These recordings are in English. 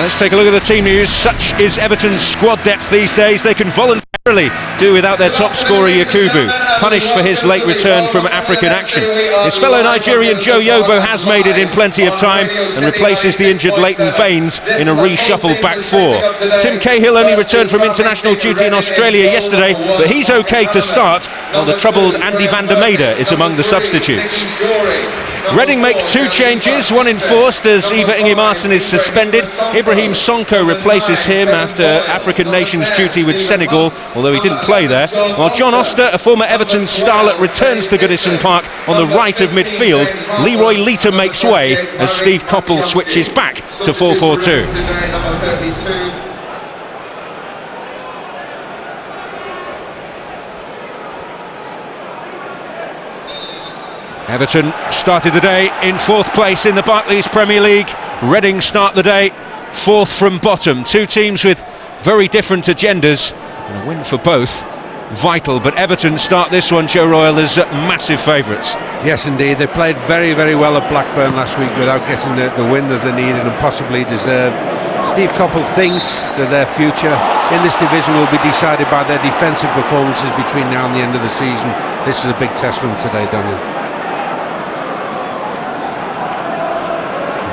Let's take a look at the team news. Such is Everton's squad depth these days. They can voluntarily do without their top scorer Yakubu, punished for his late return from African action. His fellow Nigerian Joe Yobo has made it in plenty of time and replaces the injured Leighton Baines in a reshuffled back four. Tim Cahill only returned from international duty in Australia yesterday, but he's okay to start, while the troubled Andy van der Meijden is among the substitutes. Reading make two changes, one enforced as Iva Ingimarsson is suspended. Ibrahim Sonko replaces him after African nations duty with Senegal, although he didn't play there. While John Oster, a former Everton starlet, returns to Goodison Park on the right of midfield. Leroy Lita makes way as Steve Coppell switches back to 4-4-2. Everton started the day in 4th place in the Barclays Premier League. Reading start the day 4th from bottom. Two teams with very different agendas, and a win for both vital, but Everton start this one, Joe Royle, as massive favourites. Yes indeed, they played very well at Blackburn last week without getting the win that they needed and possibly deserved. Steve Coppell thinks that their future in this division will be decided by their defensive performances between now and the end of the season. This is a big test for them today, Daniel.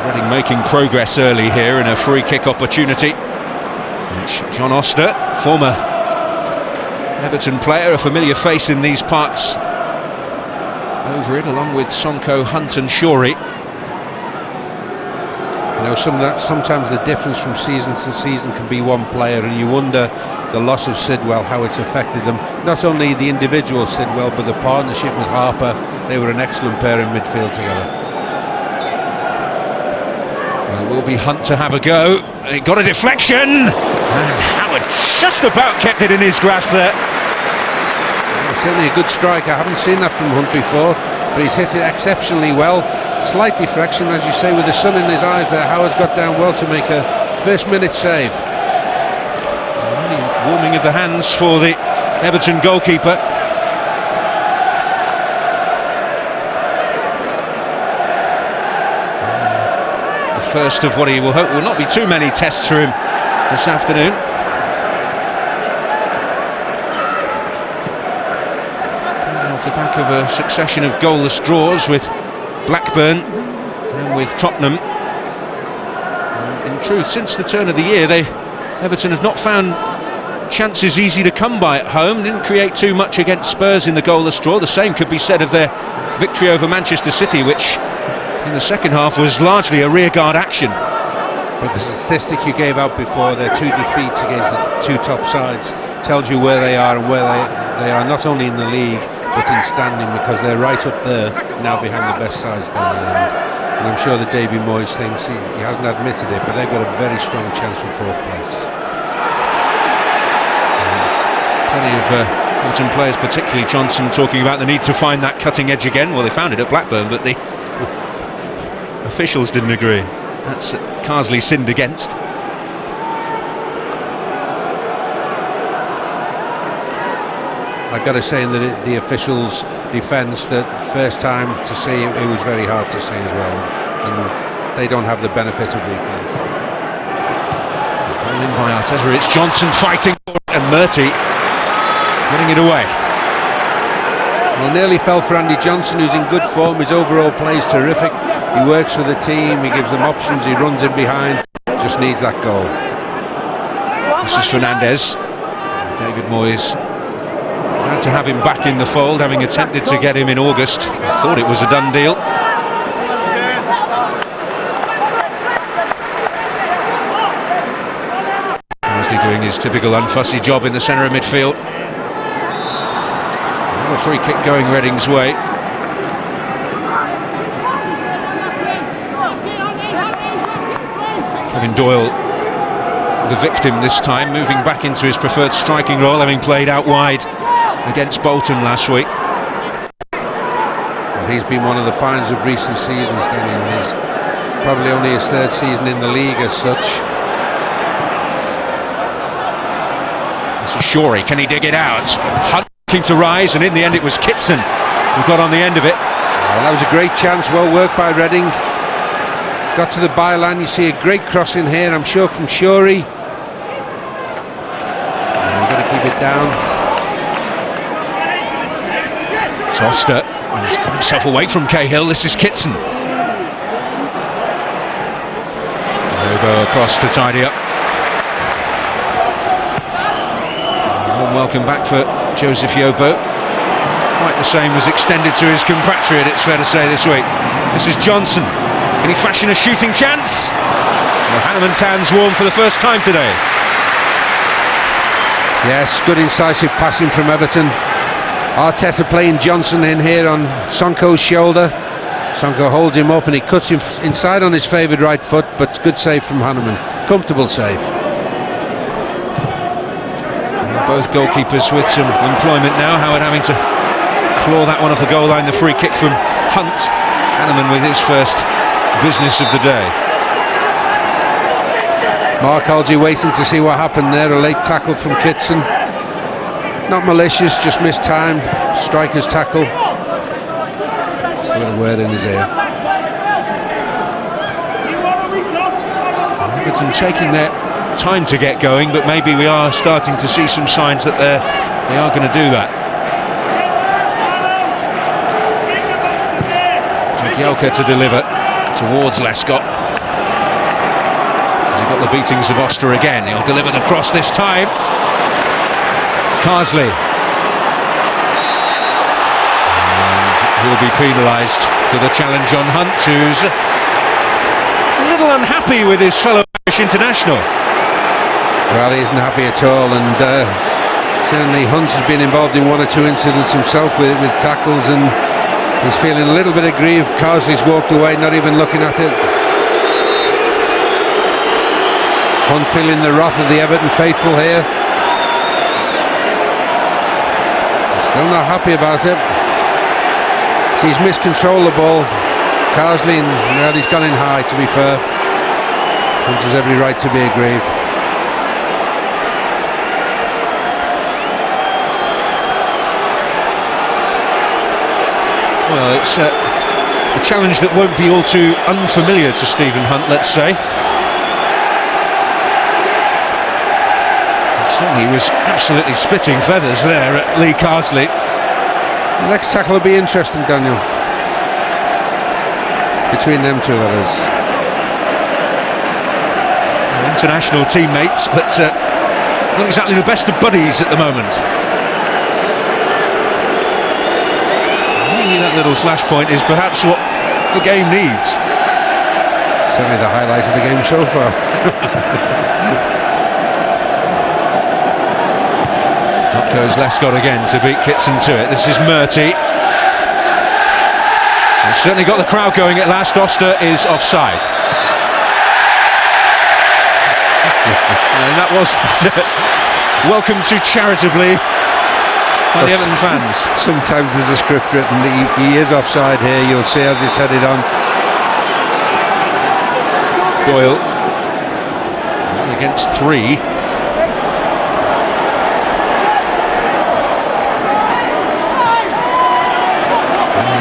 Reading making progress early here in a free kick opportunity, which John Oster, former Everton player, a familiar face in these parts, over it along with Sonko, Hunt and Shorey. You know, sometimes the difference from season to season can be one player, and you wonder the loss of Sidwell, how it's affected them. Not only the individual Sidwell, but the partnership with Harper. They were an excellent pair in midfield together. It will be Hunt to have a go. He got a deflection, and Howard just about kept it in his grasp there. Certainly a good strike. I haven't seen that from Hunt before, but he's hit it exceptionally well. Slight deflection, as you say, with the sun in his eyes there. Howard's got down well to make a first-minute save. Warming of the hands for the Everton goalkeeper. First of what he will hope will not be too many tests for him this afternoon. Off the back of a succession of goalless draws with Blackburn and with Tottenham. In truth, since the turn of the year, Everton have not found chances easy to come by at home. Didn't create too much against Spurs in the goalless draw. The same could be said of their victory over Manchester City, which in the second half was largely a rearguard action. But the statistic you gave out before, their two defeats against the two top sides, tells you where they are and where they are not only in the league but in standing, because they're right up there now behind the best sides down the end. And I'm sure that Davy Moyes thinks, he hasn't admitted it, but they've got a very strong chance for 4th place. Plenty of Everton players, particularly Johnson, talking about the need to find that cutting edge again. Well, they found it at Blackburn, but the officials didn't agree. That's Carsley sinned against. I've got to say in the officials' defence that first time to see it was very hard to see as well, and they don't have the benefit of replay. Ball in by Arteta, it's Johnson fighting for it, and Murty getting it away. Well, nearly fell for Andy Johnson, who's in good form. His overall play is terrific. He works for the team, he gives them options, he runs in behind, just needs that goal. This is Fernandez. David Moyes glad to have him back in the fold, having attempted to get him in August. I thought it was a done deal. Carsley doing his typical unfussy job in the centre of midfield. Another free kick going Reading's way. Kevin Doyle, the victim this time, moving back into his preferred striking role, having played out wide against Bolton last week. Well, he's been one of the finds of recent seasons, Daniel. He's probably only his 3rd season in the league as such. This is Shorey, can he dig it out? Hunt looking to rise, and in the end it was Kitson who got on the end of it. Well, that was a great chance, well worked by Reading. got to the byline. You see a great cross in here, I'm sure, from Shuri. We've got to keep it down. It's Oster. He's got himself away from Cahill. This is Kitson. Yobo across to tidy up. Warm welcome back for Joseph Yobo. Quite the same was extended to his compatriot, it's fair to say, this week. This is Johnson. Can he fashion a shooting chance? Well, Hanneman's hands warm for the first time today. Yes, good incisive passing from Everton. Arteta playing Johnson in here on Sonko's shoulder. Sonko holds him up and he cuts him inside on his favoured right foot, but good save from Hanneman. Comfortable save. And both goalkeepers with some employment now. Howard having to claw that one off the goal line, the free kick from Hunt. Hanneman with his first business of the day. Mark Halsey waiting to see what happened there. A late tackle from Kitson. Not malicious, just missed time. Striker's tackle. Just a little word in his ear. Everton taking their time to get going, but maybe we are starting to see some signs that they are going to do that. Jagielka to deliver towards Lescott. He got the beatings of Oster again. He'll deliver the cross this time. Carsley. And he'll be penalised for the challenge on Hunt, who's a little unhappy with his fellow Irish international. Well, he isn't happy at all, and certainly Hunt has been involved in one or two incidents himself with tackles, and he's feeling a little bit aggrieved. Carsley's walked away, not even looking at it. Hunt feeling the wrath of the Everton faithful here. Still not happy about it. He's miscontrolled the ball. Carsley, and well, he's gone in high, to be fair. Hunt has every right to be aggrieved. Well, it's a challenge that won't be all too unfamiliar to Stephen Hunt, let's say. Certainly he was absolutely spitting feathers there at Lee Carsley. The next tackle will be interesting, Daniel. Between them two others. International teammates, but not exactly the best of buddies at the moment. Maybe that little flashpoint is perhaps what the game needs. Certainly the highlight of the game so far. Up goes Lescott again to beat Kitson to it. This is Murty. He's certainly got the crowd going at last. Oster is offside. And that was welcome to charitably by the Everton fans. Sometimes there's a script written that he is offside here. You'll see as it's headed on. Doyle against 3.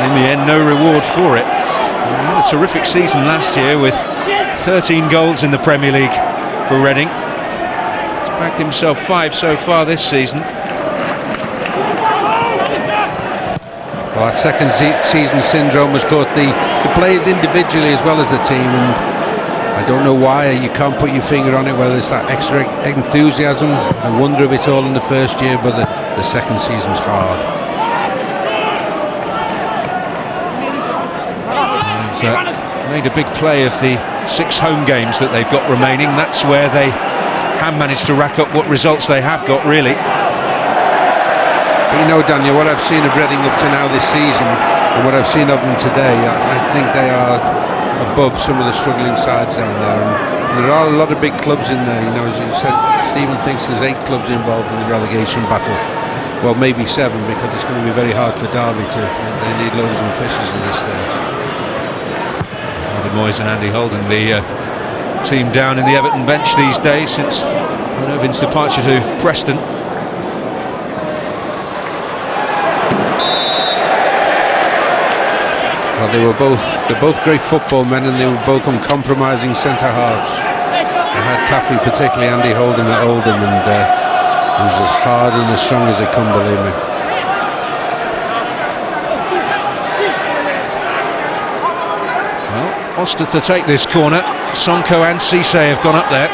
In the end, no reward for it. He had a terrific season last year with 13 goals in the Premier League for Reading. He's bagged himself 5 so far this season. Well, that second season syndrome has caught the players individually as well as the team, and I don't know why. You can't put your finger on it, whether it's that extra enthusiasm, the wonder of it all in the first year, but the second season's hard. Made a big play of the 6 home games that they've got remaining. That's where they have managed to rack up what results they have got, really. But you know, Daniel, what I've seen of Reading up to now this season, and what I've seen of them today, I think they are above some of the struggling sides down there. And there are a lot of big clubs in there. You know, as you said, Stephen thinks there's 8 clubs involved in the relegation battle. Well, maybe 7, because it's going to be very hard for Derby to. They need loaves and fishes at this stage. Moyes and Andy Holden, the team down in the Everton bench these days since Irvin's departure to Preston. Well, they're both great football men, and they were both uncompromising centre halves. I had Taffy, particularly Andy Holden at Oldham, and he was as hard and as strong as they come, believe me. Well, Oster to take this corner. Sonko and Cisse have gone up there.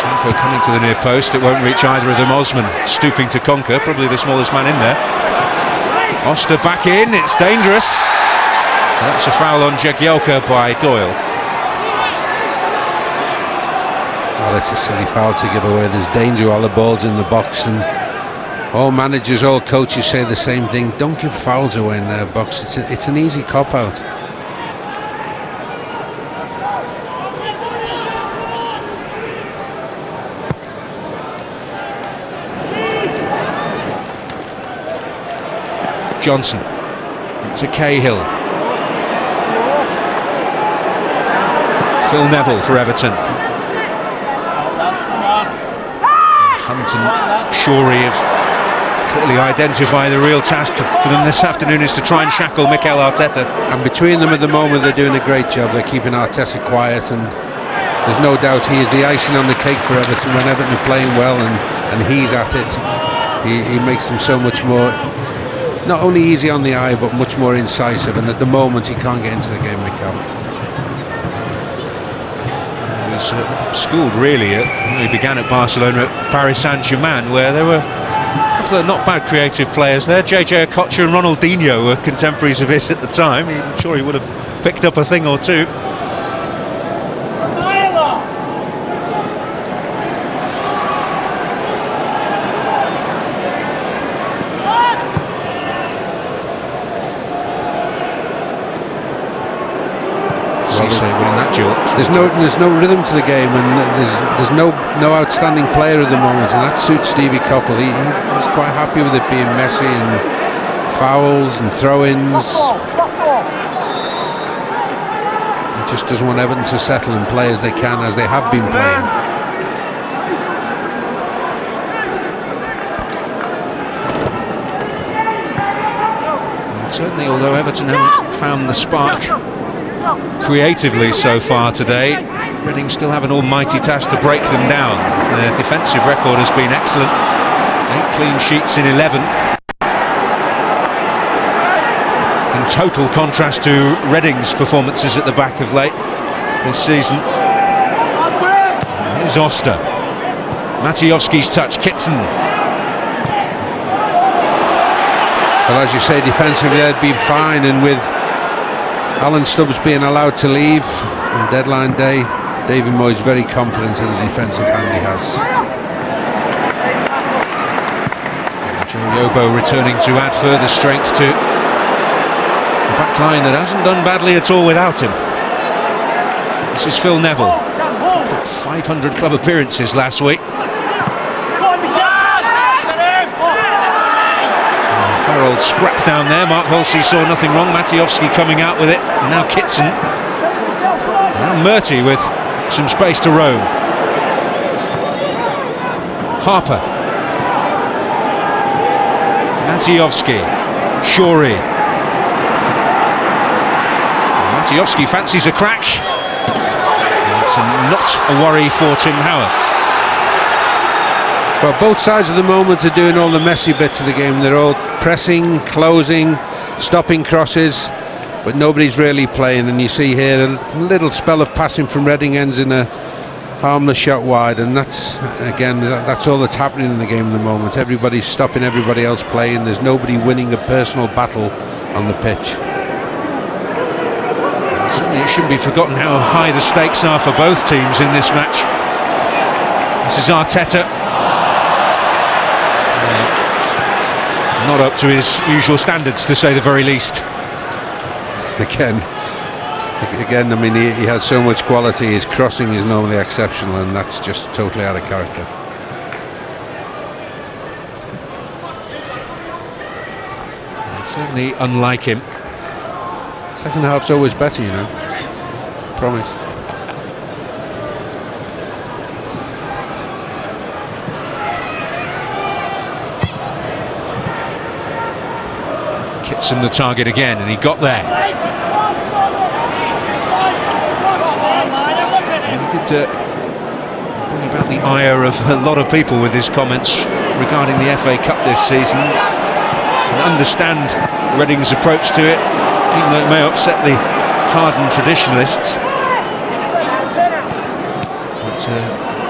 Sonko coming to the near post. It won't reach either of them. Osman stooping to conquer, probably the smallest man in there. Oster back in, it's dangerous. That's a foul on Jagielka by Doyle. Well, it's a silly foul to give away. There's danger while the ball's in the box, and all managers, all coaches say the same thing. Don't give fouls away in their box. It's an easy cop-out. Johnson to Cahill. Phil Neville for Everton. Hunt and Shorey have clearly identify the real task for them this afternoon is to try and shackle Mikel Arteta. And between them at the moment, they're doing a great job. They're keeping Arteta quiet, and there's no doubt he is the icing on the cake for Everton. When Everton are playing well and he's at it, he makes them so much more, not only easy on the eye, but much more incisive. And at the moment, he can't get into the game, Mikel. He was schooled really he began at Barcelona, at Paris Saint-Germain, where there were not bad creative players there. JJ Okocha and Ronaldinho were contemporaries of his at the time. I'm sure he would have picked up a thing or two. There's no rhythm to the game, and there's no outstanding player at the moment, and that suits Stevie Coppell. He's quite happy with it being messy and fouls and throw-ins. He just doesn't want Everton to settle and play as they can, as they have been playing. And certainly, although Everton haven't found the spark creatively so far today, Reading still have an almighty task to break them down. Their defensive record has been excellent. 8 clean sheets in 11. In total contrast to Reading's performances at the back of late this season. Here's Oster. Matiowski's touch, Kitson. Well, as you say, defensively they've been fine, and with Alan Stubbs being allowed to leave on deadline day, David Moyes very confident in the defensive hand he has. Joe Yobo returning to add further strength to the back line that hasn't done badly at all without him. This is Phil Neville. 500 club appearances last week. Farrell scrap down there. Mark Hulsey saw nothing wrong. Matiowski coming out with it. And now Kitson. Now Murty with some space to roam. Harper. Matiowski. Shorey. Matiowski fancies a crack. It's not a worry for Tim Howard. Well, both sides at the moment are doing all the messy bits of the game. They're all pressing, closing, stopping crosses, but nobody's really playing. And you see here a little spell of passing from Reading ends in a harmless shot wide, and that's, again, that's all that's happening in the game at the moment. Everybody's stopping everybody else playing. There's nobody winning a personal battle on the pitch. Certainly it shouldn't be forgotten how high the stakes are for both teams in this match. This is Arteta. Not up to his usual standards, to say the very least. Again, I mean, he has so much quality. His crossing is normally exceptional, and that's just totally out of character. It's certainly unlike him. Second half's always better, you know. Promise. Johnson the target again, and he got there. And he did bring about the ire of a lot of people with his comments regarding the FA Cup this season. And understand Reading's approach to it, even though it may upset the hardened traditionalists. But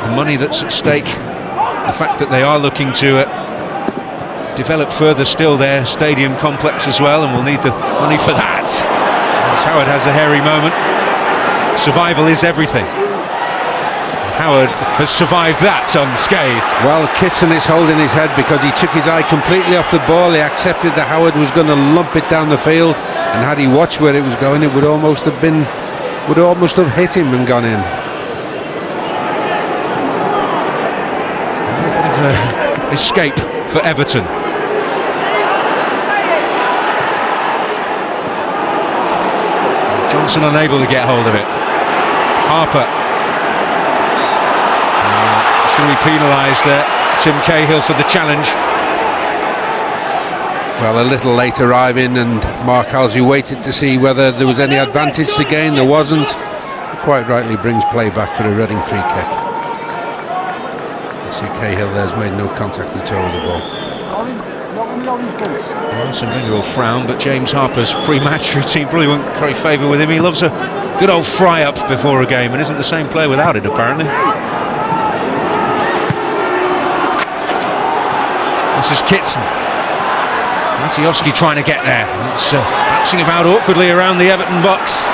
the money that's at stake, the fact that they are looking to develop further still their stadium complex as well, and we'll need the money for that. As Howard has a hairy moment. Survival is everything. Howard has survived that unscathed. Well, Kitson is holding his head because he took his eye completely off the ball. He accepted that Howard was going to lump it down the field, and had he watched where it was going, it would almost have hit him and gone in. A bit of escape for Everton. Johnson unable to get hold of it. Harper. He's going to be penalised there. Tim Cahill for the challenge. Well, a little late arriving, and Mark Halsey waited to see whether there was any advantage to gain. There wasn't. Quite rightly brings play back for a Reading free kick. You see Cahill there's made no contact at all with the ball. Well, some maybe will frown, but James Harper's pre-match routine probably won't curry favour with him. He loves a good old fry-up before a game and isn't the same player without it, apparently. This is Kitson. Matiowski trying to get there. It's bouncing about awkwardly around the Everton box.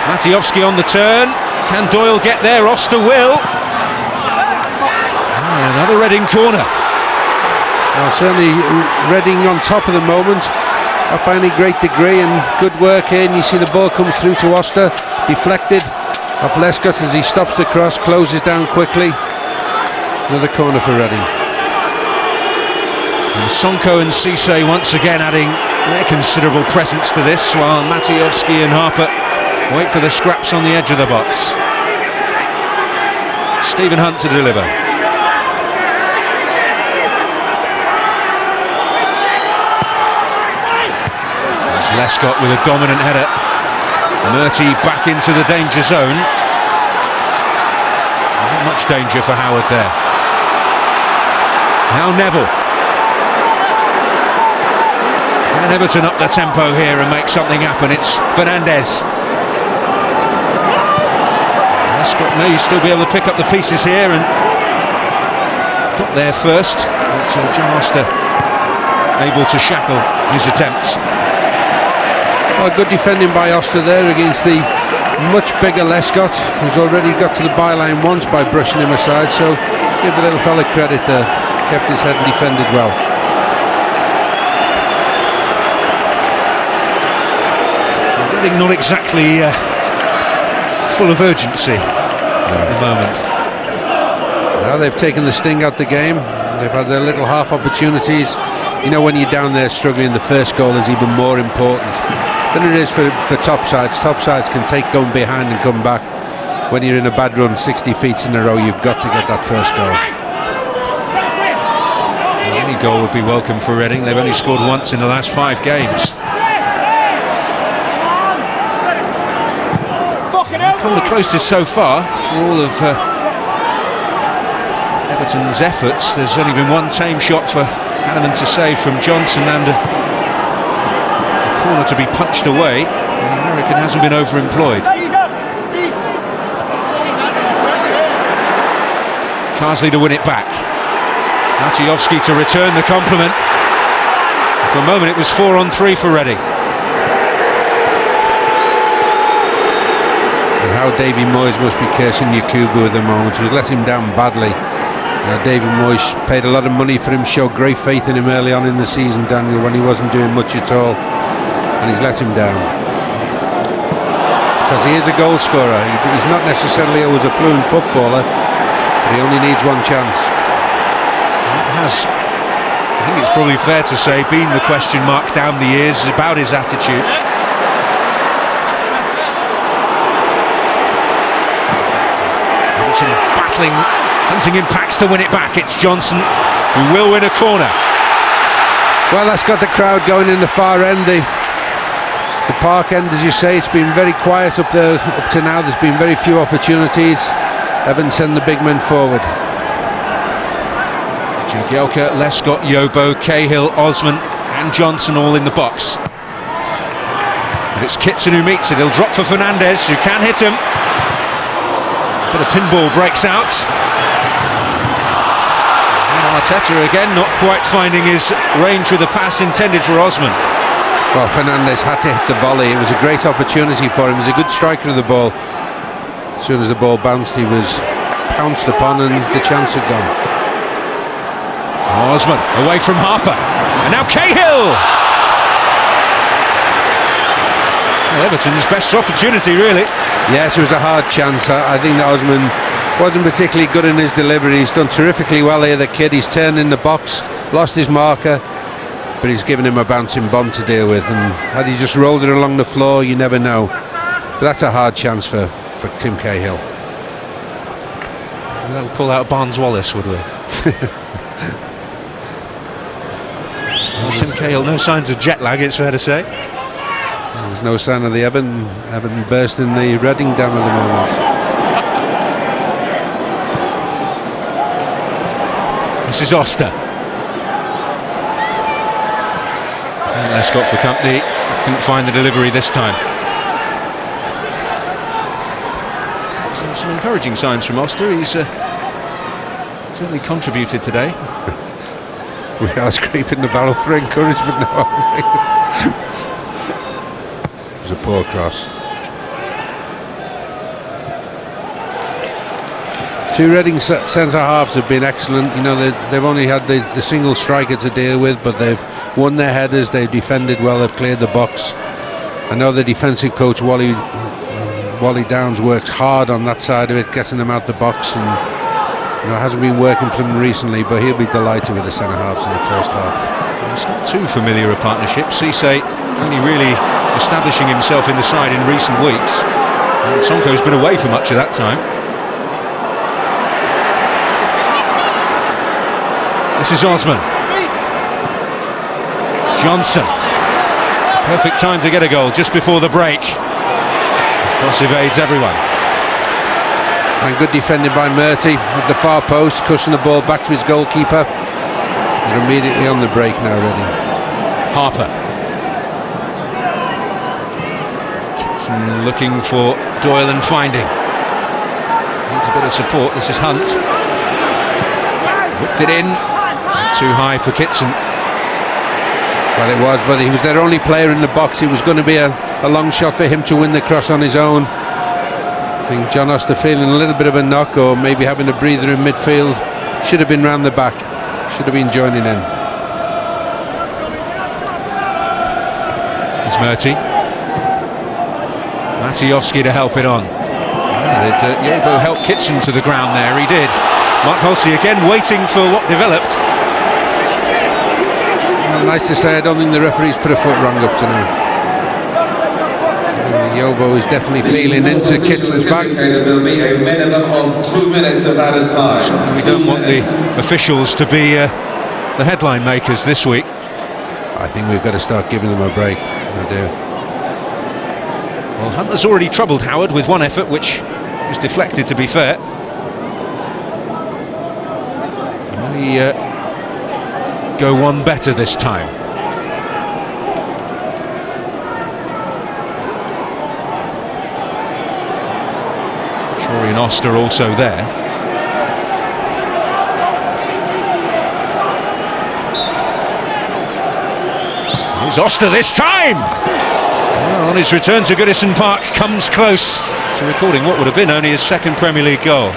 Matiowski on the turn. Can Doyle get there? Oster will. Another Reading corner. Well, certainly Reading on top of the moment, not by any great degree, and good work here. And you see the ball comes through to Oster, deflected off Lescott as he stops the cross, closes down quickly. Another corner for Reading. And Sonko and Cisse once again adding their considerable presence to this, while Matiowski and Harper wait for the scraps on the edge of the box. Stephen Hunt to deliver. There's Lescott with a dominant header. Murty back into the danger zone. Not much danger for Howard there. Now Neville. And Everton up the tempo here and make something happen. It's Fernandez. Lescott may still be able to pick up the pieces here and got there first, but John Oster able to shackle his attempts. Well, good defending by Oster there against the much bigger Lescott, who's already got to the byline once by brushing him aside, so give the little fella credit there. Kept his head and defended well. Reading not exactly full of urgency at the moment. Now they've taken the sting out the game. They've had their little half opportunities. You know, when you're down there struggling, the first goal is even more important than it is for top sides. Top sides can take going behind and come back. When you're in a bad run 60 feet in a row, you've got to get that first goal. Any goal would be welcome for Reading. They've only scored once in the last 5 games. Come the closest so far for all of Everton's efforts. There's only been one tame shot for Hanneman to save from Johnson, and a corner to be punched away. The American hasn't been overemployed. Carsley to win it back. Matiowski to return the compliment. For a moment it was 4-on-3 for Reading. And how Davy Moyes must be cursing Yakubu at the moment. He's let him down badly. Davy Moyes paid a lot of money for him, showed great faith in him early on in the season, Daniel, when he wasn't doing much at all, and he's let him down. Because he is a goal scorer. He's not necessarily always a fluent footballer, but he only needs one chance. Has, I think it's probably fair to say, been the question mark down the years about his attitude. Everton battling, hunting impacts to win it back. It's Johnson who will win a corner. Well, that's got the crowd going in the far end. The park end, as you say, it's been very quiet up there up to now. There's been very few opportunities. Everton send the big men forward. Jagielka, Lescott, Yobo, Cahill, Osman and Johnson all in the box. But it's Kitson who meets it. He'll drop for Fernandez, who can hit him. But a pinball breaks out. And Arteta again not quite finding his range with the pass intended for Osman. Well, Fernandez had to hit the volley. It was a great opportunity for him. He was a good striker of the ball. As soon as the ball bounced, he was pounced upon and the chance had gone. Osman away from Harper. And now Cahill! Well, Everton's best opportunity, really. Yes, it was a hard chance. I think that Osman wasn't particularly good in his delivery. He's done terrifically well here, the kid. He's turned in the box, lost his marker, but he's given him a bouncing bomb to deal with. And had he just rolled it along the floor, you never know. But that's a hard chance for Tim Cahill. That would call out Barnes Wallace, would we? Well, Tim Cahill, no signs of jet lag, it's fair to say. There's no sign of the Everton bursting the Reading Dam at the moment. This is Oster. And Lescott for company. Couldn't find the delivery this time. Some encouraging signs from Oster. He's certainly contributed today. We are scraping the barrel for encouragement now. It was a poor cross. Two Reading centre-halves have been excellent. You know, they've only had the single striker to deal with, but they've won their headers, they've defended well, they've cleared the box. I know the defensive coach, Wally Downs, works hard on that side of it, getting them out the box, and you know, it hasn't been working for them recently, but he'll be delighted with the centre-halves in the first half. It's not too familiar a partnership. Cisse only really establishing himself in the side in recent weeks. And Sonko's been away for much of that time. This is Osman. Johnson. Perfect time to get a goal just before the break. Cross evades everyone. And good defending by Murty at the far post, cushioned the ball back to his goalkeeper. They're immediately on the break now, Reading. Harper. Kitson looking for Doyle and finding. Needs a bit of support. This is Hunt. Whipped it in. Too high for Kitson. Well, it was, but he was their only player in the box. It was going to be a long shot for him to win the cross on his own. I think John Oster feeling a little bit of a knock, or maybe having a breather in midfield. Should have been round the back. Should have been joining in. It's Murty. Matiowski to help it on. Yobo helped Kitson to the ground there, he did. Mark Hulsey again waiting for what developed. Well, nice to say, I don't think the referee's put a foot wrong up to now. Yobo is definitely feeling into Kitson's back. There'll be a minimum of 2 minutes of added time. So we don't want the officials to be the headline makers this week. I think we've got to start giving them a break. I do. Well, Hunter's already troubled Howard with one effort, which was deflected, to be fair. We go one better this time. Shorey and Oster also there. Here's Oster this time! Well, on his return to Goodison Park, comes close to recording what would have been only his second Premier League goal.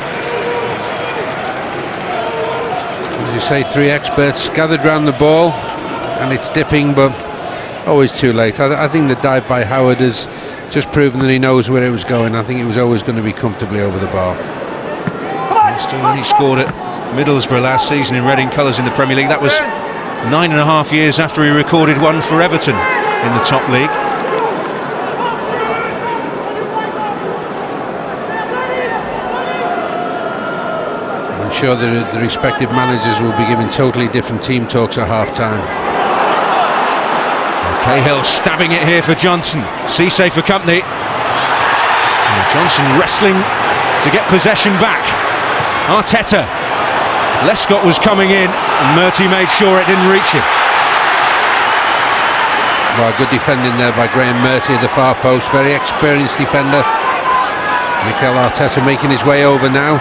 As you say, three experts gathered round the ball, and it's dipping, but always too late. I think the dive by Howard has just proven that he knows where it was going. I think it was always going to be comfortably over the bar. Oster only scored at Middlesbrough last season in Reading colours in the Premier League. That was 9.5 years after he recorded one for Everton in the top league. I'm sure the respective managers will be giving totally different team talks at half-time. Cahill stabbing it here for Johnson. Cisse for company. And Johnson wrestling to get possession back. Arteta. Lescott was coming in, and Murty made sure it didn't reach him. Well, good defending there by Graham Murty at the far post. Very experienced defender. Mikel Arteta making his way over now.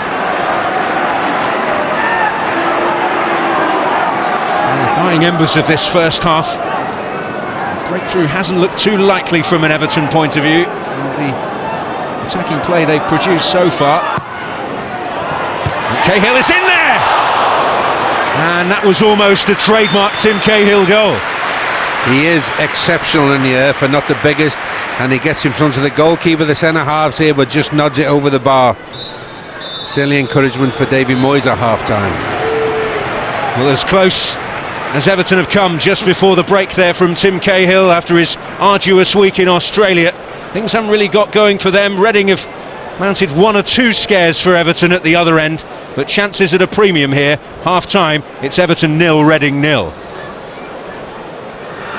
The dying embers of this first half. Breakthrough hasn't looked too likely from an Everton point of view. The attacking play they've produced so far. And Cahill is in there! And that was almost a trademark Tim Cahill goal. He is exceptional in the air for not the biggest, and he gets in front of the goalkeeper. The centre halves here, but just nods it over the bar. Certainly encouragement for Davy Moyes at half-time. Well, as close as Everton have come just before the break there from Tim Cahill after his arduous week in Australia. Things haven't really got going for them. Reading have mounted one or two scares for Everton at the other end, but chances at a premium here. Half-time, it's Everton 0, Reading 0.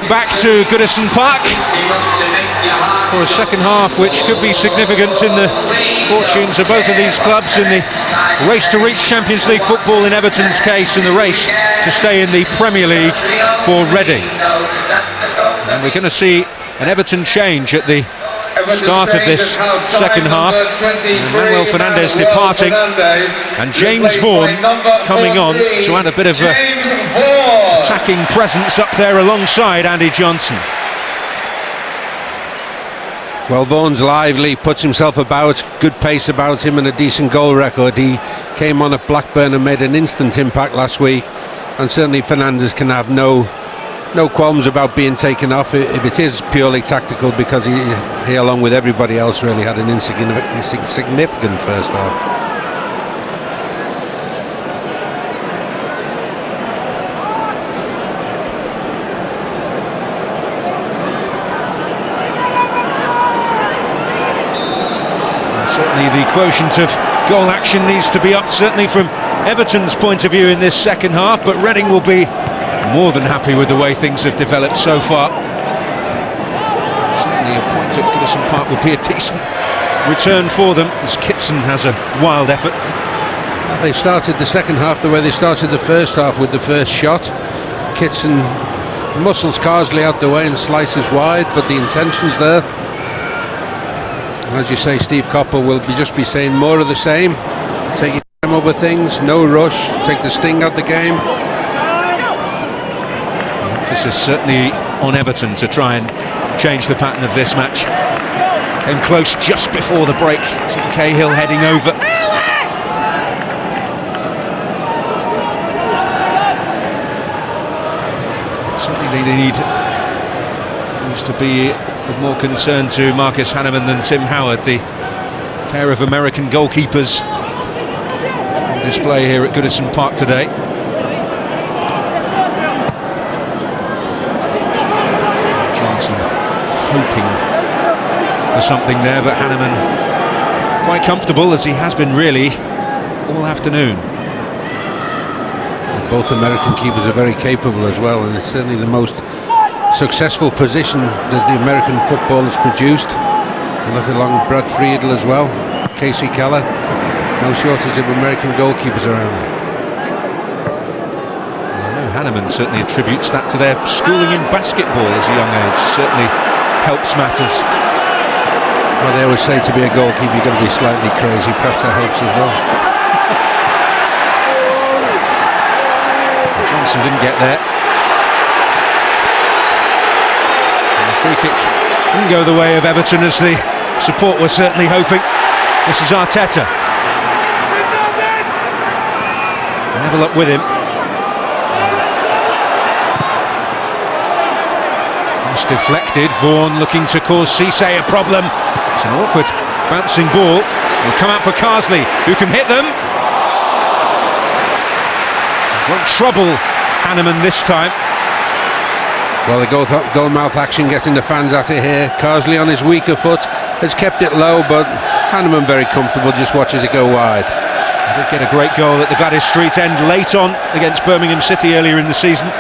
Back to Goodison Park for a second half which could be significant in the fortunes of both of these clubs, in the race to reach Champions League football in Everton's case, and the race to stay in the Premier League for Reading. And we're going to see an Everton change at the start of this second half. Manuel Fernandes departing, and James Vaughan coming on to add a bit of attacking presence up there alongside Andy Johnson. Well, Vaughan's lively, puts himself about, good pace about him and a decent goal record. He came on at Blackburn and made an instant impact last week, and certainly Fernandes can have no qualms about being taken off if it is purely tactical, because he along with everybody else really had an insignificant first half. The quotient of goal action needs to be up, certainly from Everton's point of view in this second half, but Reading will be more than happy with the way things have developed so far. Certainly a point at Goodison Park would be a decent return for them, as Kitson has a wild effort. They started the second half the way they started the first half, with the first shot. Kitson muscles Carsley out the way and slices wide, but the intention's there. As you say, Steve Coppell will just be saying more of the same. Take your time over things, no rush, take the sting out the game. This is certainly on Everton to try and change the pattern of this match. Came close just before the break. Tim Cahill heading over. Certainly they need to be of more concern to Marcus Hanneman than Tim Howard, the pair of American goalkeepers on display here at Goodison Park today. Johnson hoping for something there, but Hanneman quite comfortable, as he has been really all afternoon. Both American keepers are very capable as well, and it's certainly the most successful position that the American football has produced. You look along Brad Friedel as well, Casey Keller, no shortage of American goalkeepers around. I know Hanneman certainly attributes that to their schooling in basketball as a young age. Certainly helps matters. Well, they always say to be a goalkeeper you've got to be slightly crazy, perhaps that helps as well. Johnson didn't get there. Free kick didn't go the way of Everton, as the support was certainly hoping. This is Arteta. Level up with him. It's deflected. Vaughan looking to cause Cisse a problem. It's an awkward bouncing ball. Will come out for Carsley, who can hit them. Won't trouble Hanneman this time. Well, the goal-mouth action getting the fans at it here. Carsley on his weaker foot has kept it low, but Hanneman very comfortable, just watches it go wide. He did get a great goal at the Gladys Street end late on against Birmingham City earlier in the season.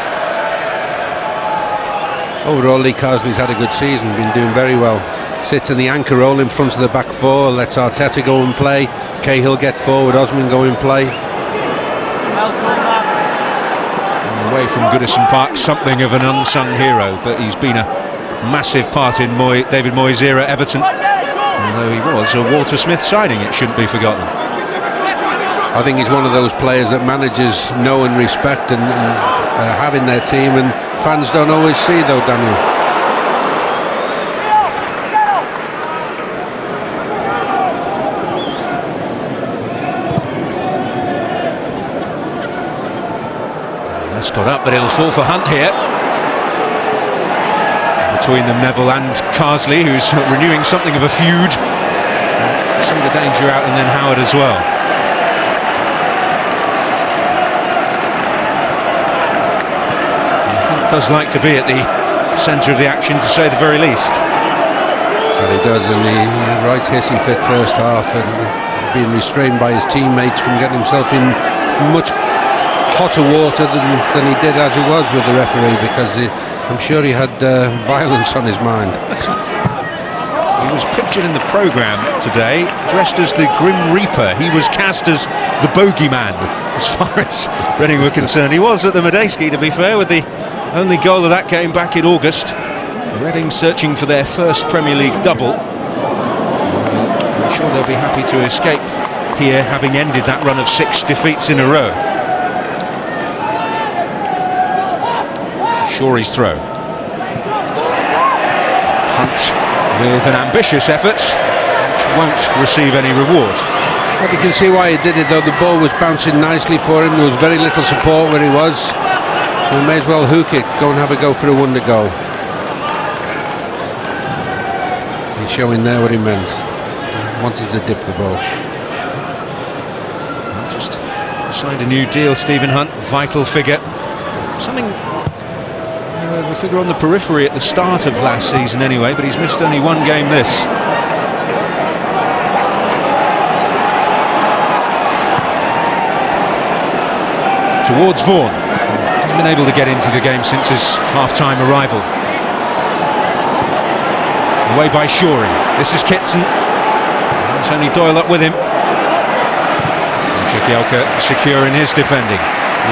Overall, Lee Carsley's had a good season, been doing very well. Sits in the anchor role in front of the back four, lets Arteta go and play. Cahill get forward, Osman go and play. Away from Goodison Park, something of an unsung hero, but he's been a massive part in David Moyes' era Everton. Although he was a Walter Smith signing, it shouldn't be forgotten. I think he's one of those players that managers know and respect and have in their team, and fans don't always see, though, Daniel. That's got up, but it'll fall for Hunt here. Between them, Neville and Carsley, who's renewing something of a feud. See the danger out, and then Howard as well. Hunt does like to be at the centre of the action, to say the very least. Well, he does, and he right hissy fit first half, and being restrained by his teammates from getting himself in much hotter water than he did as he was with the referee, because I'm sure he had violence on his mind. He was pictured in the programme today dressed as the Grim Reaper. He was cast as the bogeyman as far as Reading were concerned. He was at the Medeski, to be fair, with the only goal of that game back in August. Reading searching for their first Premier League double. I'm sure they'll be happy to escape here, having ended that run of 6 defeats in a row. Shorey's throw. Hunt with an ambitious effort, which won't receive any reward. But you can see why he did it, though. The ball was bouncing nicely for him. There was very little support where he was. So he may as well hook it, go and have a go for a wonder goal. He's showing there what he meant. He wanted to dip the ball. Just signed a new deal, Stephen Hunt, vital figure. Something a figure on the periphery at the start of last season anyway, but he's missed only one game this. Towards Vaughan. Hasn't been able to get into the game since his half-time arrival. Away by Shorey. This is Kitson. It's only Doyle up with him. And Jagielka secure in his defending.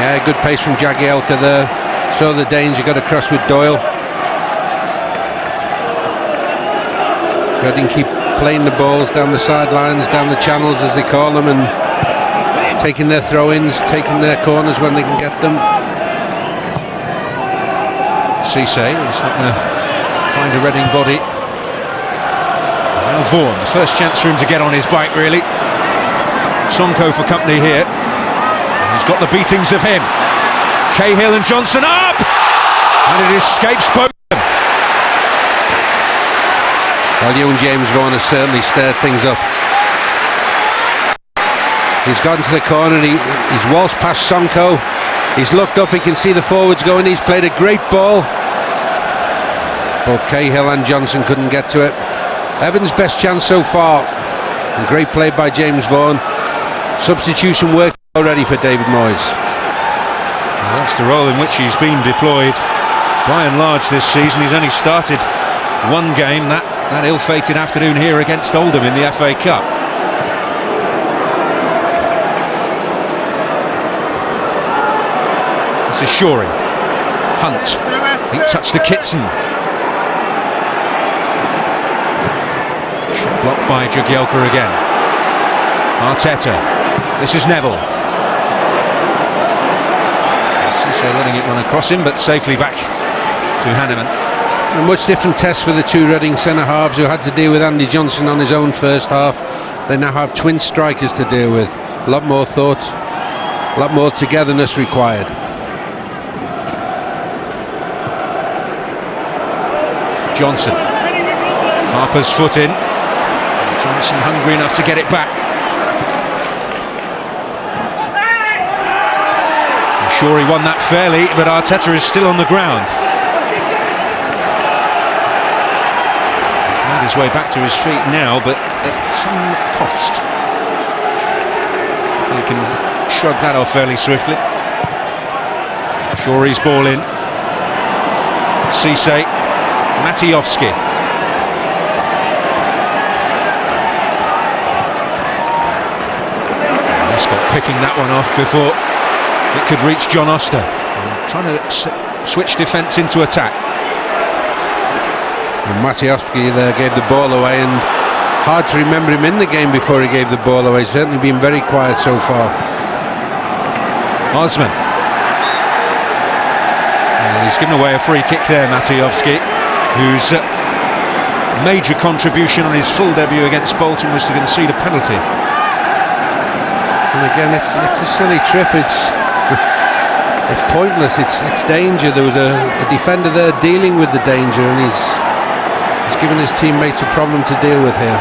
Yeah, good pace from Jagielka there. Saw the danger, got across with Doyle. Reading keep playing the balls down the sidelines, down the channels as they call them, and taking their throw-ins, taking their corners when they can get them. Cisse is not going to find a Reading body. Now Vaughan, the first chance for him to get on his bike, really. Sonko for company here. He's got the beatings of him. Cahill and Johnson up! And it escapes both of them. Well, young James Vaughan has certainly stirred things up. He's gotten to the corner, he's waltzed past Sonko. He's looked up, he can see the forwards going, he's played a great ball. Both Cahill and Johnson couldn't get to it. Everton's best chance so far. And great play by James Vaughan. Substitution work already for David Moyes. Well, that's the role in which he's been deployed by and large this season. He's only started one game, that ill-fated afternoon here against Oldham in the FA Cup. This is Shorey. Hunt. He touched to Kitson. Blocked by Jagielka again. Arteta. This is Neville. Cisse letting it run across him, but safely back to Hanneman. A much different test for the two Reading centre-halves who had to deal with Andy Johnson on his own first half. They now have twin strikers to deal with. A lot more thought, a lot more togetherness required. Johnson. Harper's foot in. Johnson hungry enough to get it back. I'm sure he won that fairly, but Arteta is still on the ground. He's made his way back to his feet now, but at some cost. He can shrug that off fairly swiftly. Shorey's ball in. Cisse, Matiowski. Lescott picking that one off before it could reach John Oster. Trying to switch defence into attack. And Matiowski there gave the ball away, and hard to remember him in the game before he gave the ball away. He's certainly been very quiet so far. Osman. He's given away a free kick there, Matiowski, whose major contribution on his full debut against Bolton was to concede a penalty. And again, it's a silly trip. It's pointless. It's danger. There was a defender there dealing with the danger, and he's given his teammates a problem to deal with here.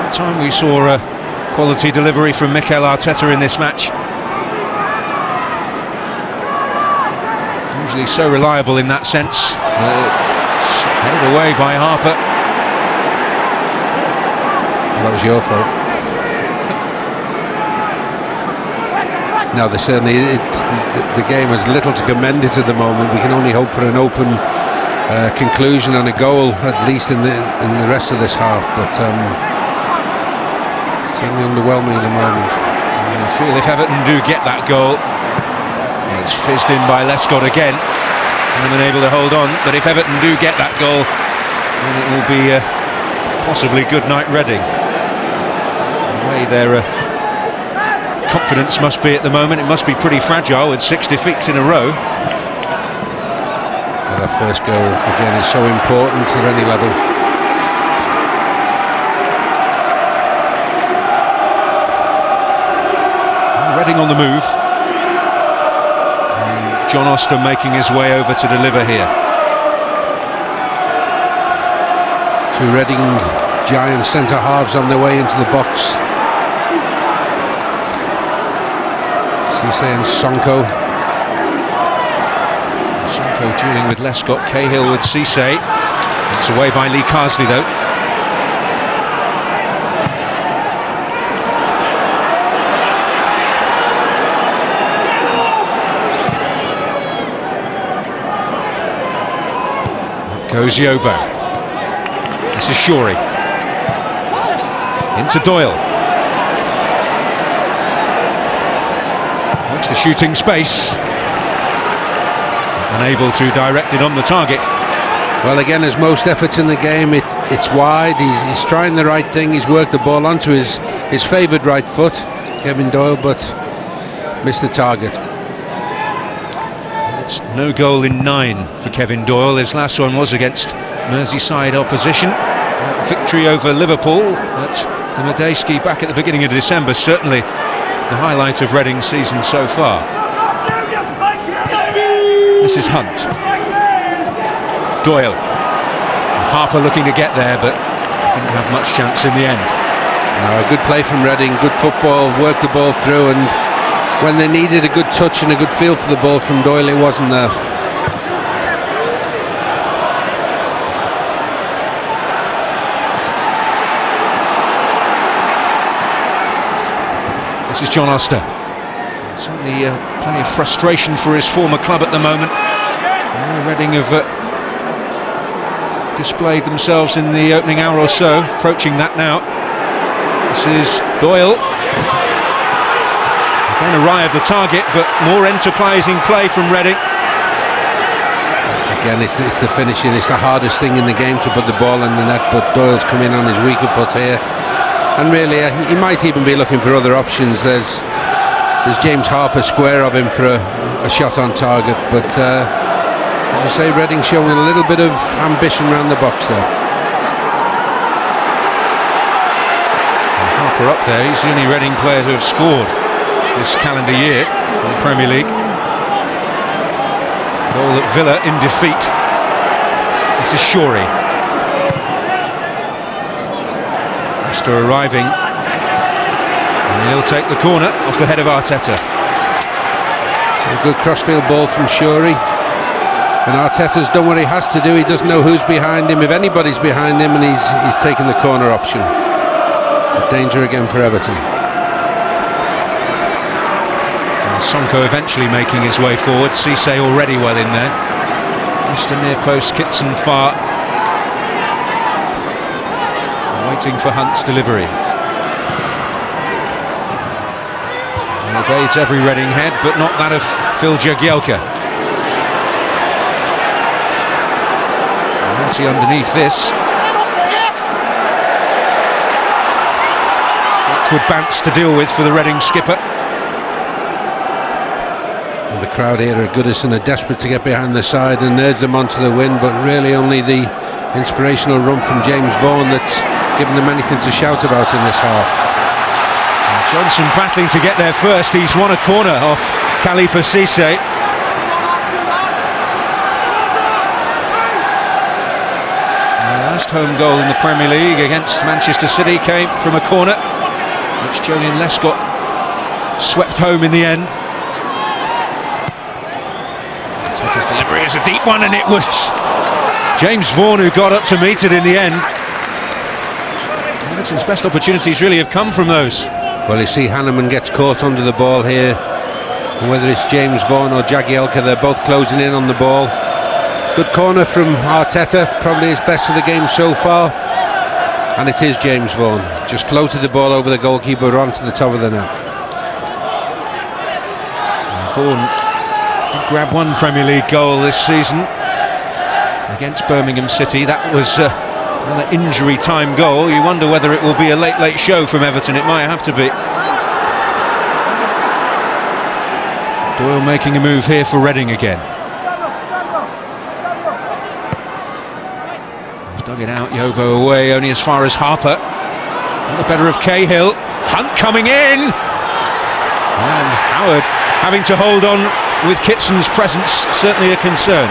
Time we saw a quality delivery from Mikel Arteta in this match. Usually so reliable in that sense. Held away by Harper. Well, that was your fault. No, the game has little to commend it at the moment. We can only hope for an open conclusion and a goal, at least in the rest of this half. But certainly underwhelming at the moment. I feel if Everton do get that goal, it's fizzed in by Lescott again, and unable to hold on. But if Everton do get that goal, then it will be possibly good night Reading. The way their confidence must be at the moment, it must be pretty fragile with 6 defeats in a row. And our first goal again is so important at any level. Reading on the move. And John Oster making his way over to deliver here. Two Reading giant centre halves on their way into the box. Cisse and Sonko. Sonko dueling with Lescott, Cahill with Cisse. It's away by Lee Carsley though. Goes Yobo. This is Shorey. Into Doyle. Works the shooting space. Unable to direct it on the target. Well, again, as most efforts in the game, it's wide. He's trying the right thing. He's worked the ball onto his favoured right foot, Kevin Doyle, but missed the target. No goal in 9 for Kevin Doyle. His last one was against Merseyside opposition. Victory over Liverpool at the Medeski back at the beginning of December. Certainly the highlight of Reading's season so far. This is Hunt. Doyle. Harper looking to get there, but didn't have much chance in the end. No, a good play from Reading, good football, worked the ball through, and when they needed a good touch and a good feel for the ball from Doyle, it wasn't there. This is John Oster. Certainly plenty of frustration for his former club at the moment. Reading have displayed themselves in the opening hour or so, approaching that now. This is Doyle. Going awry of the target, but more enterprising play from Reading. Again, it's the finishing. It's the hardest thing in the game to put the ball in the net, but Doyle's come in on his weaker foot here. And really, he might even be looking for other options. There's James Harper square of him for a shot on target, but as you say, Reading showing a little bit of ambition around the box there. And Harper up there, he's the only Reading player to have scored this calendar year in the Premier League. Goal at Villa in defeat. This is Shorey. Oster arriving, and he'll take the corner off the head of Arteta. A good crossfield ball from Shorey, and Arteta's done what he has to do. He doesn't know who's behind him, if anybody's behind him, and he's taken the corner option. Danger again for Everton. Sonko eventually making his way forward. Cisse already well in there. Just a near post, Kitson far. Waiting for Hunt's delivery. And evades every Reading head, but not that of Phil Jagielka. Nancy underneath this. Awkward bounce to deal with for the Reading skipper. The crowd here at Goodison are desperate to get behind the side and urge them onto the win, but really only the inspirational run from James Vaughan that's given them anything to shout about in this half. Johnson battling to get there first. He's won a corner off Khalifa Cisse. The last home goal in the Premier League against Manchester City came from a corner, which Julian Lescott swept home in the end. His delivery is a deep one, and it was James Vaughan who got up to meet it in the end. Everton's best opportunities really have come from those. Well, you see Hanneman gets caught under the ball here. Whether it's James Vaughan or Jagielka, they're both closing in on the ball. Good corner from Arteta, probably his best of the game so far. And it is James Vaughan. Just floated the ball over the goalkeeper onto the top of the net. Vaughan grabbed one Premier League goal this season against Birmingham City. That was another injury time goal. You wonder whether it will be a late show from Everton. It might have to be. Doyle making a move here for Reading again. He's dug it out, Yobo away only as far as Harper. Got the better of Cahill. Hunt coming in, and Howard having to hold on with Kitson's presence, certainly a concern.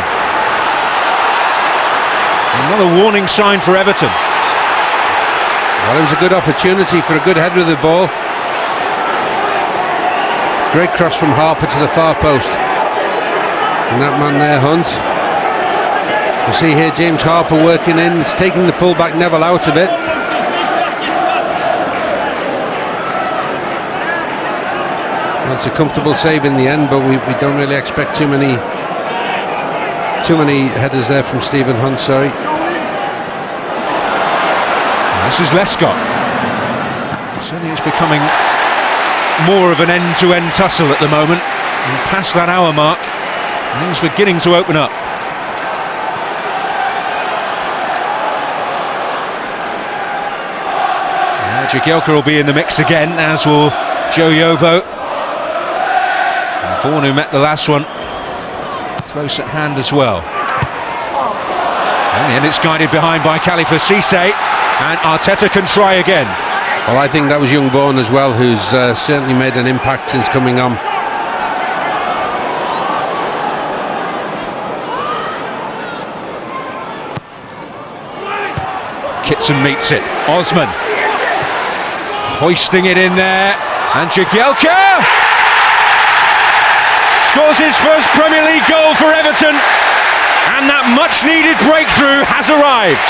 Another warning sign for Everton. Well, it was a good opportunity for a good header of the ball. Great cross from Harper to the far post. And that man there, Hunt. You see here James Harper working in. It's taking the fullback Neville out of it. Well, it's a comfortable save in the end, but we don't really expect too many headers there from Stephen Hunt, sorry. This is Lescott. Certainly it's becoming more of an end-to-end tussle at the moment, and past that hour mark, things beginning to open up. Jagielka will be in the mix again, as will Joe Yobo. Vaughan, who met the last one, close at hand as well. And it's guided behind by Khalifa Cisse, and Arteta can try again. Well, I think that was young Vaughan as well, who's certainly made an impact since coming on. Kitson meets it. Osman hoisting it in there, and Jagielka scores his first Premier League goal for Everton, and that much-needed breakthrough has arrived.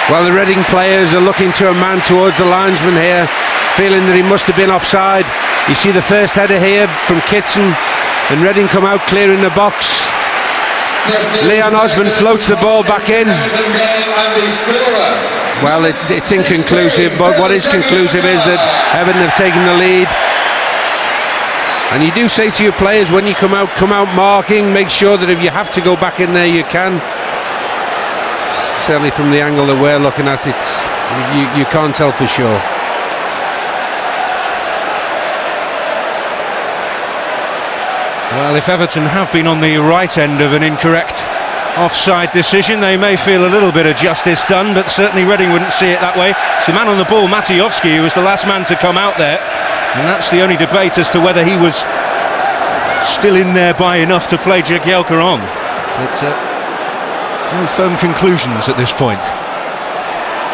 Well, the Reading players are looking to a man towards the linesman here, feeling that he must have been offside. You see the first header here from Kitson, and Reading come out clearing the box. Leon Osman floats the ball back in. Well, it's inconclusive, but what is conclusive is that Everton have taken the lead. And you do say to your players, when you come out marking, make sure that if you have to go back in there, you can. Certainly from the angle that we're looking at it, you can't tell for sure. Well, if Everton have been on the right end of an incorrect offside decision, they may feel a little bit of justice done, but certainly Reading wouldn't see it that way. It's the man on the ball, Matejovski, who was the last man to come out there, and that's the only debate as to whether he was still in there by enough to play Jagielka on. But no firm conclusions at this point.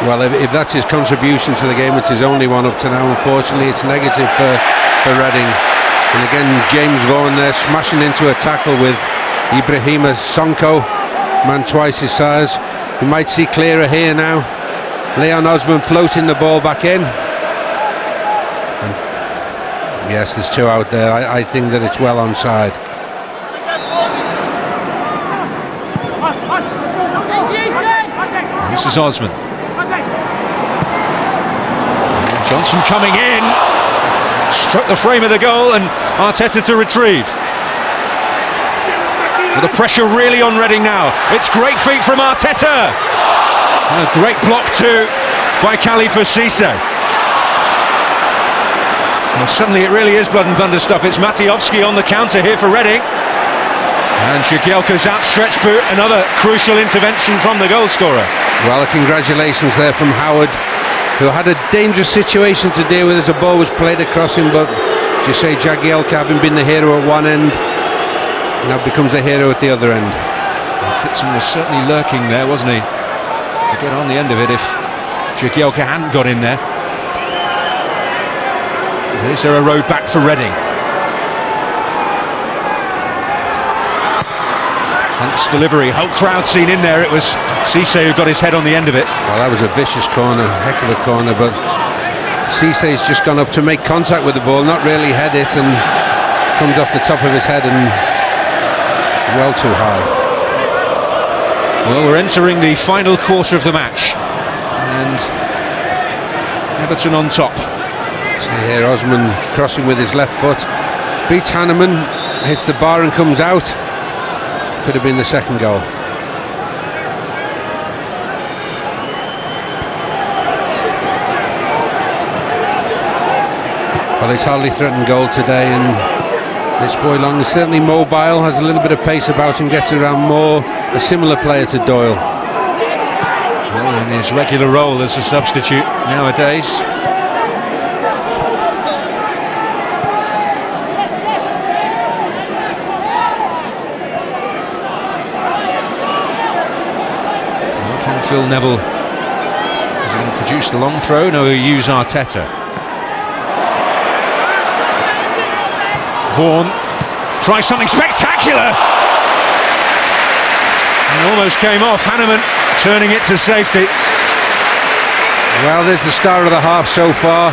Well, if that's his contribution to the game, it's his only one up to now. Unfortunately, it's negative for Reading. And again, James Vaughan there smashing into a tackle with Ibrahima Sonko, man twice his size. We might see clearer here now. Leon Osman floating the ball back in. And yes, there's 2 out there. I think that it's well onside. This is Osman. Johnson coming in. Struck the frame of the goal, and Arteta to retrieve. With the pressure really on Reading now. It's great feet from Arteta. And a great block too by Khalifa Cisse. Well, suddenly it really is blood and thunder stuff. It's Matiovski on the counter here for Reading. And Jagielka's outstretched boot, another crucial intervention from the goalscorer. Well, congratulations there from Howard, who had a dangerous situation to deal with as the ball was played across him, but as you say, Jagielka, having been the hero at one end, now becomes the hero at the other end. Well, Kitson was certainly lurking there, wasn't he? To get on the end of it if Jagielka hadn't got in there. Is there a road back for Reading? Hunt's delivery, whole crowd scene in there. It was Cisse who got his head on the end of it. Well, that was a vicious corner, heck of a corner, but Cisse's just gone up to make contact with the ball, not really head it, and comes off the top of his head and well too high. Well, we're entering the final quarter of the match, and Everton on top. See here, Osman crossing with his left foot, beats Hanneman, hits the bar and comes out. Could have been the second goal. Well, he's hardly threatened goal today, and this boy Long is certainly mobile, has a little bit of pace about him, gets around more, a similar player to Doyle. Well, in his regular role as a substitute nowadays. Phil Neville is going to produce the long throw. No, he'll use Arteta. Vaughan tries something spectacular. And almost came off. Hanneman turning it to safety. Well, there's the star of the half so far.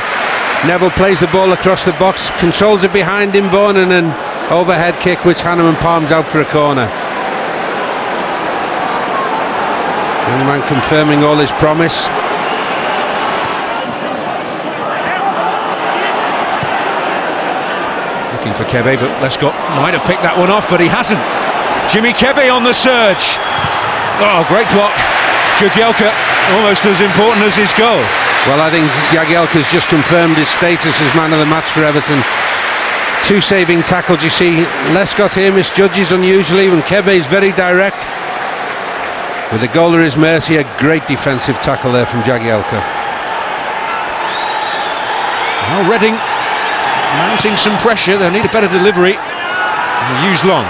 Neville plays the ball across the box, controls it behind him, Vaughan, and an overhead kick which Hanneman palms out for a corner. Young man confirming all his promise. Looking for Kebe, but Lescott might have picked that one off, but he hasn't. Jimmy Kebe on the surge. Oh, great block. Jagielka, almost as important as his goal. Well, I think Jagielka's just confirmed his status as man of the match for Everton. 2 saving tackles, you see. Lescott here misjudges unusually when Kebe's very direct. With the goal at his mercy, a great defensive tackle there from Jagielka. Now Reading mounting some pressure. They'll need a better delivery. They'll use Long.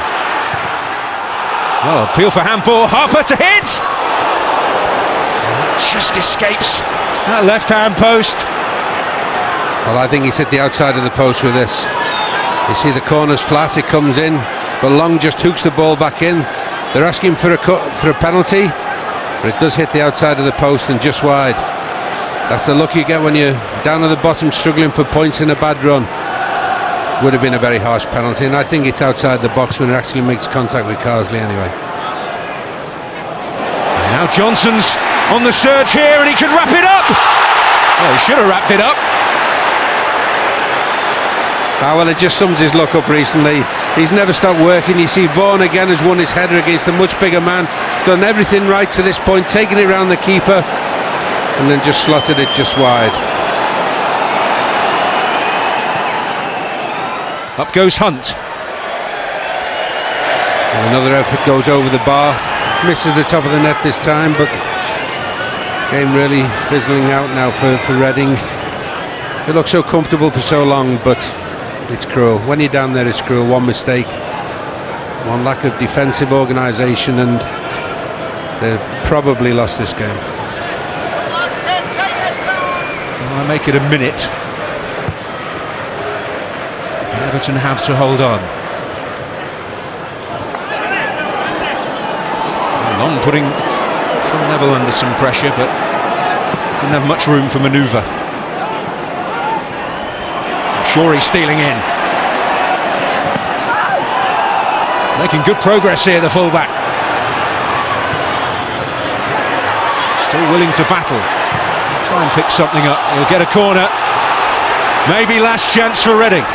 Well, appeal for handball. Harper to hit! Just escapes that left-hand post. Well, I think he's hit the outside of the post with this. You see the corner's flat, it comes in, but Long just hooks the ball back in. They're asking for a penalty, but it does hit the outside of the post and just wide. That's the look you get when you're down at the bottom struggling for points in a bad run. Would have been a very harsh penalty, and I think it's outside the box when it actually makes contact with Carsley anyway. Now Johnson's on the surge here, and he could wrap it up. Well, he should have wrapped it up. Ah, well, it just sums his luck up recently. He's never stopped working. You see Vaughan again has won his header against a much bigger man, done everything right to this point, taking it round the keeper and then just slotted it just wide. Up goes Hunt. And another effort goes over the bar, misses the top of the net this time, but game really fizzling out now for Reading. They look so comfortable for so long, but it's cruel. When you're down there, it's cruel. One mistake, one lack of defensive organisation, and they've probably lost this game. Well, I make it a minute. Everton have to hold on. Long putting Phil Neville under some pressure, but Didn't have much room for manoeuvre. Shorey stealing in. Making good progress here, the fullback. Still willing to battle. Try and pick something up. He'll get a corner. Maybe last chance for Reading.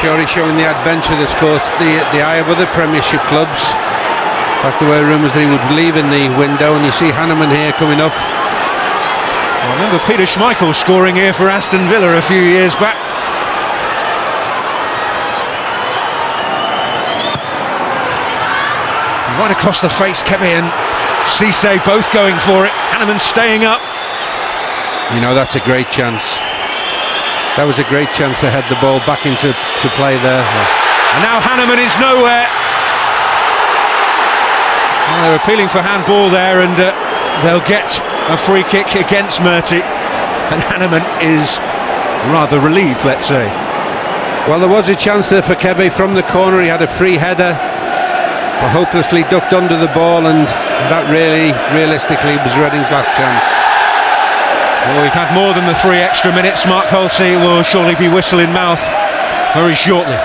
Shorey showing the adventure that's caught the eye of other Premiership clubs. In fact, there were rumours that he would leave in the window, and you see Hanneman here coming up. I remember Peter Schmeichel scoring here for Aston Villa a few years back. Right across the face, Kebe and Cisse both going for it. Hanneman staying up. You know, that's a great chance. That was a great chance to head the ball back into play there. And now Hanneman is nowhere. Well, they're appealing for handball there, and they'll get a free kick against Murty. And Hanneman is rather relieved, let's say. Well, there was a chance there for Kebe from the corner. He had a free header, but hopelessly ducked under the ball, and that realistically was Reading's last chance. Well, we've had more than the 3 extra minutes. Mark Hulsey will surely be whistle in mouth very shortly.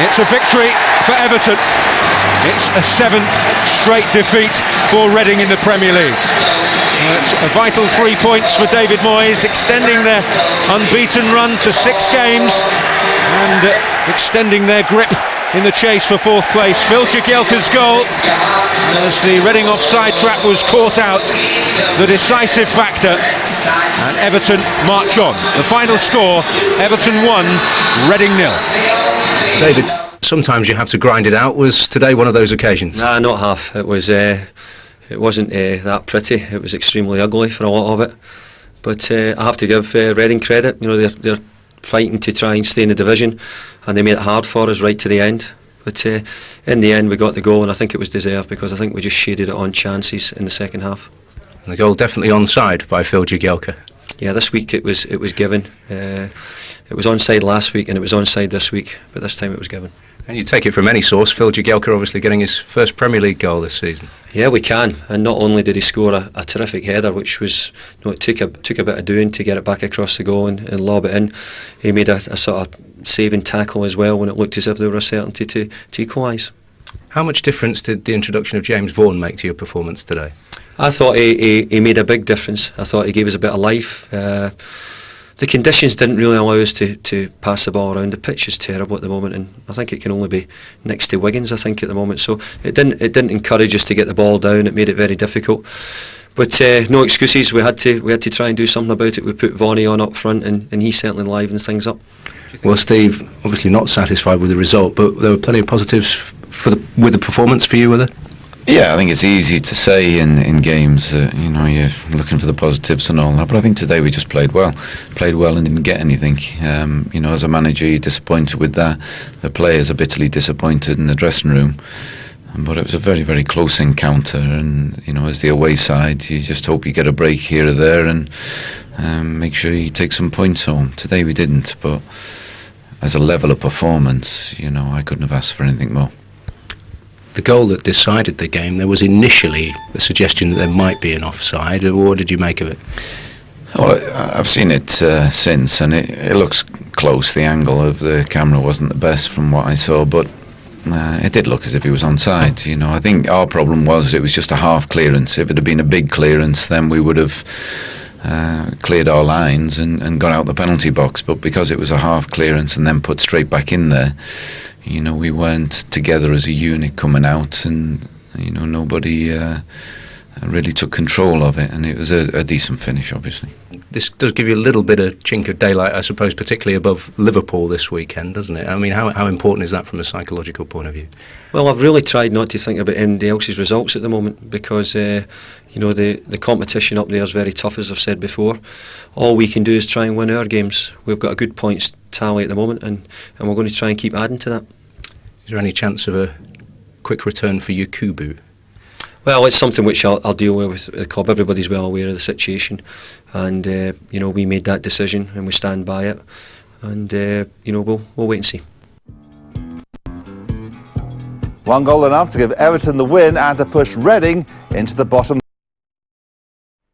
It's a victory for Everton. It's a 7th straight defeat for Reading in the Premier League. It's a vital 3 points for David Moyes, extending their unbeaten run to 6 games and extending their grip in the chase for 4th place. Phil Jagielka's goal, as the Reading offside trap was caught out, the decisive factor, and Everton march on. The final score, Everton 1, Reading 0. David, sometimes you have to grind it out. Was today one of those occasions? Nah, not half. It wasn't that pretty. It was extremely ugly for a lot of it. But I have to give Reading credit. You know, they're fighting to try and stay in the division, and they made it hard for us right to the end. But in the end, we got the goal, and I think it was deserved, because I think we just shaded it on chances in the second half. And the goal definitely onside by Phil Jagielka. Yeah, this week it was given. It was onside last week, and it was onside this week, but this time it was given. And you take it from any source, Phil Jagielka obviously getting his first Premier League goal this season. Yeah, we can. And not only did he score a terrific header, which was, you know, it took a bit of doing to get it back across the goal and lob it in. He made a sort of saving tackle as well when it looked as if there were a certainty to equalise. How much difference did the introduction of James Vaughan make to your performance today? I thought he made a big difference. I thought he gave us a bit of life. The conditions didn't really allow us to pass the ball around. The pitch is terrible at the moment, and I think it can only be next to Wiggins, I think, at the moment. So it didn't encourage us to get the ball down. It made it very difficult. But no excuses. We had to try and do something about it. We put Vonnie on up front, and he certainly livened things up. Well, Steve, obviously not satisfied with the result, but there were plenty of positives with the performance for you, were there? Yeah, I think it's easy to say in games that, you know, you're looking for the positives and all that, but I think today we just played well and didn't get anything. You know, as a manager, you're disappointed with that. The players are bitterly disappointed in the dressing room, but it was a very, very close encounter, and, you know, as the away side, you just hope you get a break here or there and make sure you take some points home. Today we didn't, but as a level of performance, you know, I couldn't have asked for anything more. The goal that decided the game, there was initially a suggestion that there might be an offside. What did you make of it? Well, I've seen it since, and it looks close. The angle of the camera wasn't the best from what I saw, but it did look as if he was onside. You know, I think our problem was it was just a half clearance. If it had been a big clearance, then we would have cleared our lines and got out the penalty box. But because it was a half clearance and then put straight back in there, you know, we weren't together as a unit coming out, and, you know, nobody really took control of it, and it was a decent finish, obviously. This does give you a little bit of chink of daylight, I suppose, particularly above Liverpool this weekend, doesn't it? I mean, how important is that from a psychological point of view? Well, I've really tried not to think about anybody else's results at the moment, because you know, the competition up there is very tough, as I've said before. All we can do is try and win our games. We've got a good points tally at the moment, and we're going to try and keep adding to that. Is there any chance of a quick return for Yakubu? Well, it's something which I'll deal with the club. Everybody's well aware of the situation, and you know, we made that decision and we stand by it, and you know, we'll wait and see. One goal enough to give Everton the win and to push Reading into the bottom